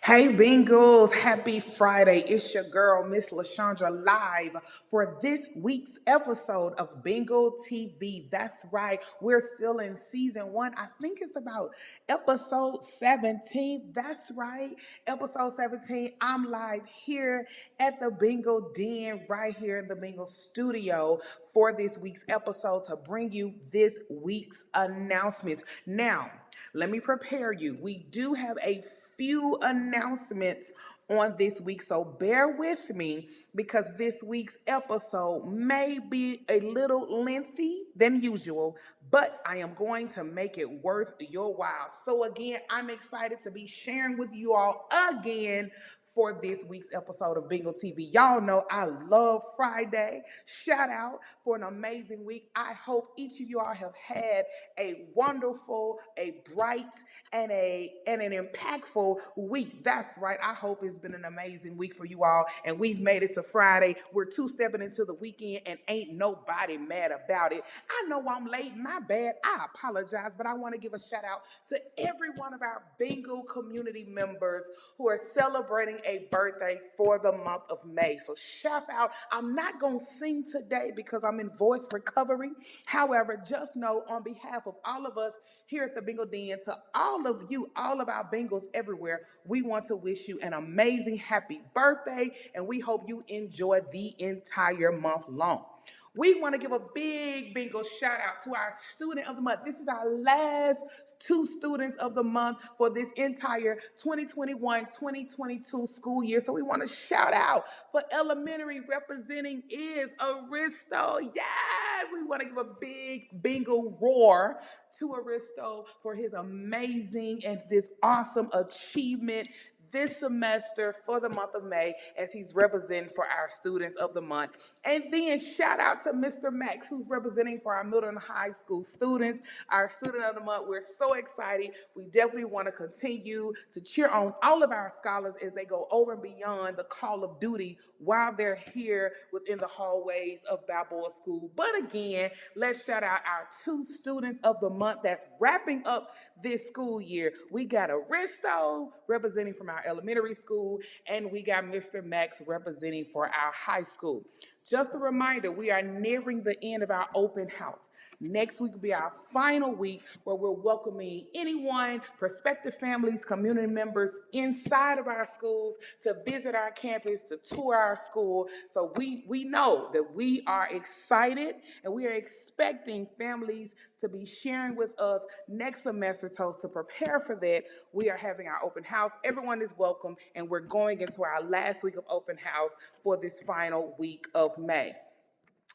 Hey Bengals, happy Friday. It's your girl, Miss LaShondra, live for this week's episode of Bengal TV. That's right, we're still in season 1. I think it's about episode 17. That's right, episode 17. I'm live here at the Bengal Den, right here in the Bengal studio for this week's episode to bring you this week's announcements. Now, let me prepare you. We do have a few announcements on this week, so bear with me because this week's episode may be a little lengthy than usual, but I am going to make it worth your while. So again, I'm excited to be sharing with you all again for this week's episode of Bengal TV. Y'all know I love Friday. Shout out for an amazing week. I hope each of you all have had a wonderful, a bright, and an impactful week. That's right. I hope it's been an amazing week for you all, and we've made it to Friday. We're stepping into the weekend, and ain't nobody mad about it. I know I'm late. My bad. I apologize, but I want to give a shout out to every one of our Bengal community members who are celebrating a birthday for the month of May. So shout out. I'm not going to sing today because I'm in voice recovery. However, just know on behalf of all of us here at the Bengal Den, to all of you, all of our Bengals everywhere, we want to wish you an amazing happy birthday, and we hope you enjoy the entire month long. We want to give a big Bengal shout out to our student of the month. This is our last 2 students of the month for this entire 2021-2022 school year. So we want to shout out for elementary representing is Aristo. Yes, we want to give a big Bengal roar to Aristo for his amazing and this awesome achievement this semester for the month of May as he's representing for our students of the month. And then shout out to Mr. Max, who's representing for our middle and high school students, our student of the month. We're so excited. We definitely want to continue to cheer on all of our scholars as they go over and beyond the call of duty while they're here within the hallways of Balboa School. But again, let's shout out our 2 students of the month that's wrapping up this school year. We got Aristo representing from our elementary school, and we got Mr. Max representing for our high school. Just a reminder, we are nearing the end of our open house. Next week will be our final week where we're welcoming anyone, prospective families, community members inside of our schools to visit our campus, to tour our school. So we know that we are excited and we are expecting families to be sharing with us next semester. So to prepare for that, we are having our open house. Everyone is welcome, and we're going into our last week of open house for this final week of May.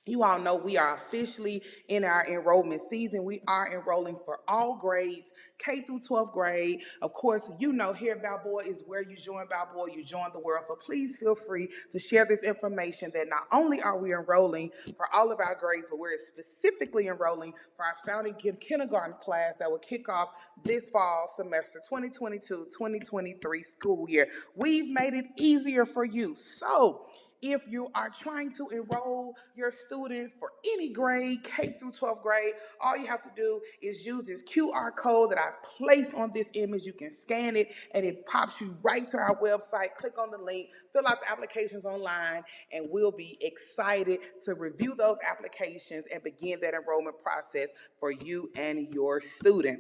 You all know we are officially in our enrollment season. We are enrolling for all grades, K through 12th grade. Of course, you know here at Balboa is where you join Balboa, you join the world. So please feel free to share this information that not only are we enrolling for all of our grades, but we're specifically enrolling for our founding kindergarten class that will kick off this fall semester 2022-2023 school year. We've made it easier for you. So if you are trying to enroll your student for any grade, K through 12th grade, all you have to do is use this QR code that I've placed on this image. You can scan it and it pops you right to our website. Click on the link, fill out the applications online, and we'll be excited to review those applications and begin that enrollment process for you and your student.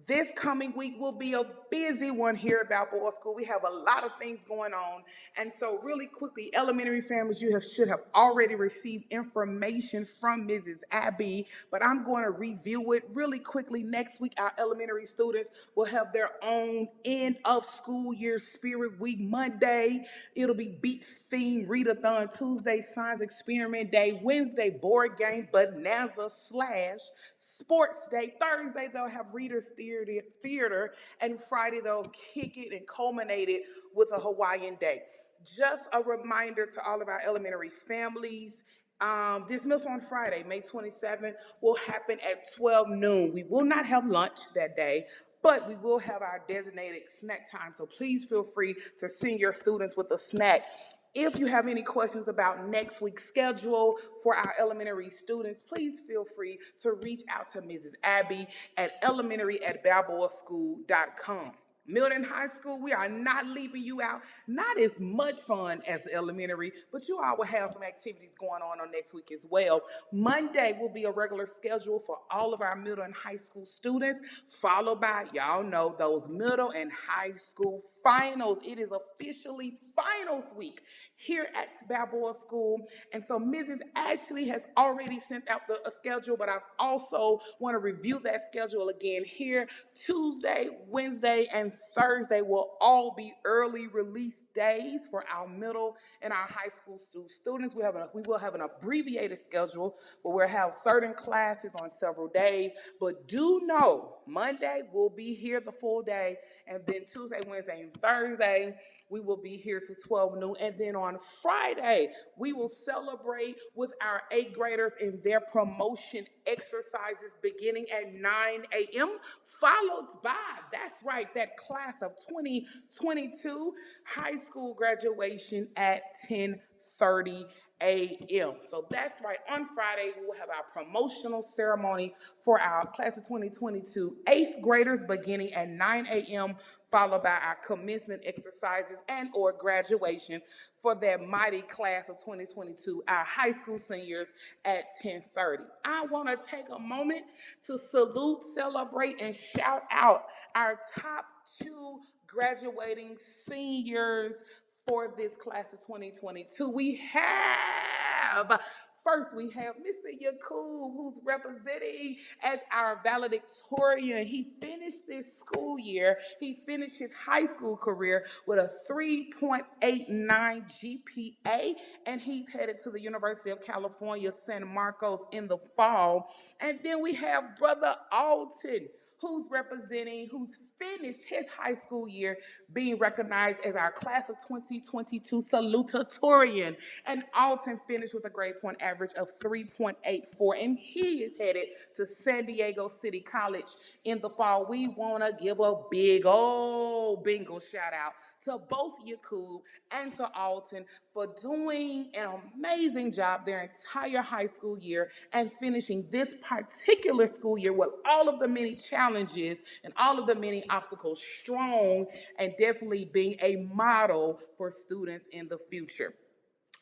This coming week will be a busy one here at Balboa School. We have a lot of things going on. And so really quickly, elementary families, should have already received information from Mrs. Abby, but I'm going to review it really quickly. Next week, our elementary students will have their own end of school year spirit week. Monday, it'll be beach theme readathon. Tuesday, science experiment day. Wednesday, board game bonanza / sports day. Thursday, they'll have readers theater, and Friday they'll kick it and culminate it with a Hawaiian day. Just a reminder to all of our elementary families, dismissal on Friday, May 27th, will happen at 12 noon. We will not have lunch that day, but we will have our designated snack time. So please feel free to send your students with a snack. If you have any questions about next week's schedule for our elementary students, please feel free to reach out to Mrs. Abby at elementary@balboaschool.com. Milton High School, we are not leaving you out. Not as much fun as the elementary, but you all will have some activities going on next week as well. Monday will be a regular schedule for all of our middle and high school students, followed by, y'all know, those middle and high school finals. It is officially finals week here at Balboa School. And so Mrs. Ashley has already sent out a schedule, but I also want to review that schedule again here. Tuesday, Wednesday, and Thursday will all be early release days for our middle and our high school students. We will have an abbreviated schedule where we'll have certain classes on several days, but do know Monday will be here the full day, and then Tuesday, Wednesday, and Thursday we will be here to 12 noon. And then on Friday, we will celebrate with our 8th graders in their promotion exercises beginning at 9 a.m., followed by, that's right, that class of 2022 high school graduation at 10:30 a.m. So that's right. On Friday, we will have our promotional ceremony for our class of 2022 8th graders beginning at 9 a.m., followed by our commencement exercises and or graduation for that mighty class of 2022, our high school seniors, at 10:30. I want to take a moment to salute, celebrate, and shout out our top 2 graduating seniors for this class of 2022. First, we have Mr. Yakub, who's representing as our valedictorian. He finished this school year, he finished his high school career with a 3.89 GPA, and he's headed to the University of California, San Marcos in the fall. And then we have Brother Alton, who's finished his high school year being recognized as our class of 2022 salutatorian. And Alton finished with a grade point average of 3.84, and he is headed to San Diego City College in the fall. We want to give a big old bingo shout out to both Yakub and to Alton for doing an amazing job their entire high school year and finishing this particular school year with all of the many challenges and all of the many obstacles strong, and definitely being a model for students in the future.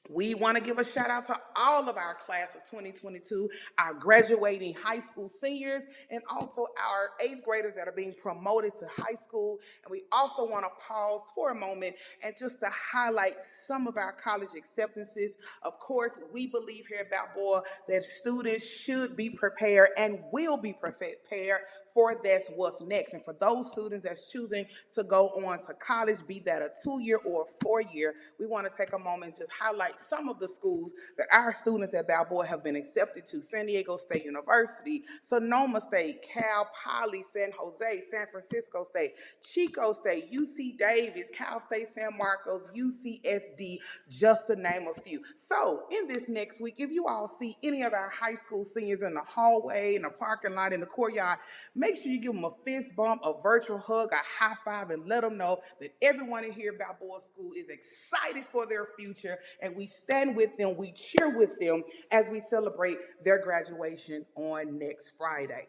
We want to give a shout out to all of our class of 2022, our graduating high school seniors, and also our 8th graders that are being promoted to high school. And we also want to pause for a moment and just to highlight some of our college acceptances. Of course, we believe here at Balboa that students should be prepared and will be prepared for that's what's next. And for those students that's choosing to go on to college, be that a 2-year or a 4-year, we want to take a moment and just highlight some of the schools that our students at Balboa have been accepted to: San Diego State University, Sonoma State, Cal Poly, San Jose, San Francisco State, Chico State, UC Davis, Cal State San Marcos, UCSD, just to name a few. So in this next week, if you all see any of our high school seniors in the hallway, in the parking lot, in the courtyard, make sure you give them a fist bump, a virtual hug, a high five, and let them know that everyone in here at Balboa School is excited for their future, and we stand with them, we cheer with them as we celebrate their graduation on next Friday.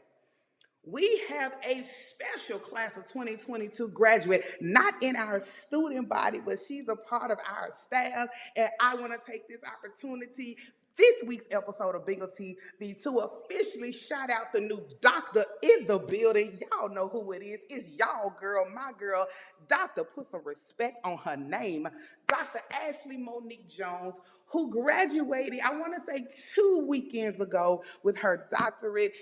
We have a special class of 2022 graduate, not in our student body, but she's a part of our staff, and I want to take this opportunity this week's episode of Bengal TV to officially shout out the new doctor in the building. Y'all know who it is. It's y'all girl, my girl, Dr. Put some respect on her name, Dr. Ashley Monique Jones, who graduated, I want to say 2 weekends ago, with her doctorate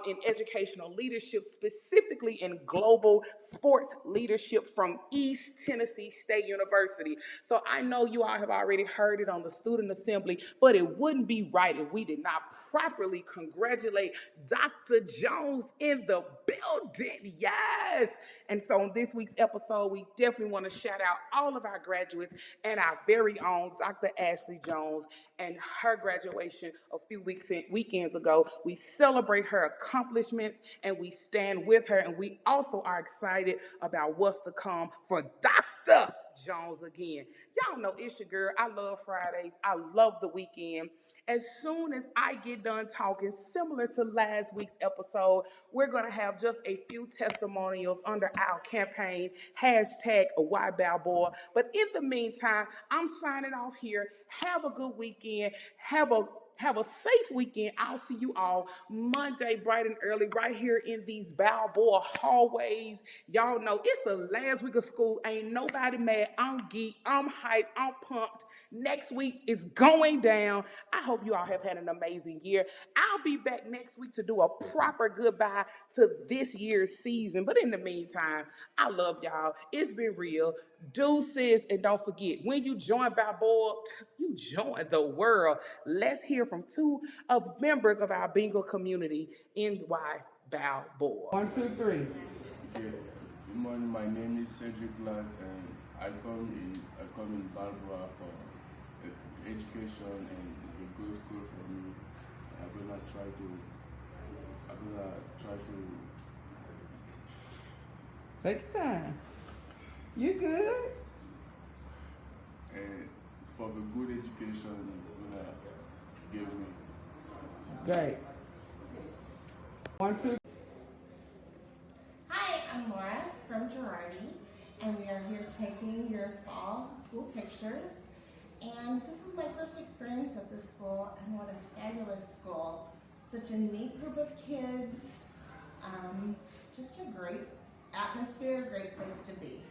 in educational leadership, specifically in global sports leadership from East Tennessee State University. So I know you all have already heard it on the student assembly, but it wouldn't be right if we did not properly congratulate Dr. Jones in the building. Yes. And so on this week's episode, we definitely want to shout out all of our graduates and our very own Dr. Ashley Jones and her graduation a few weekends ago. We celebrate her accomplishments and we stand with her, and we also are excited about what's to come for Dr. Jones again. Y'all know it's your girl. I love Fridays. I love the weekend. As soon as I get done talking, similar to last week's episode, we're going to have just a few testimonials under our campaign, hashtag Why Balboa. But in the meantime, I'm signing off here. Have a good weekend. Have a safe weekend. I'll see you all Monday bright and early right here in these Balboa hallways. Y'all know it's the last week of school. Ain't nobody mad. I'm geeked. I'm hyped. I'm pumped. Next week is going down. I hope you all have had an amazing year. I'll be back next week to do a proper goodbye to this year's season. But in the meantime, I love y'all. It's been real. Deuces, and don't forget, when you join Balboa, you join the world. Let's hear from two of members of our bingo community in Why Balboa. 1, 2, 3. Okay. Good morning. My name is Cedric Clark, and I come in Balboa for education, and it's a good school for me. I'm gonna try to. Take your time. You good? And it's for the good education you're gonna give me. Great. 1, 2. Hi, I'm Laura from Girardi, and we are here taking your fall school pictures. And this is my first experience at this school, and what a fabulous school. Such a neat group of kids, just a great atmosphere, great place to be.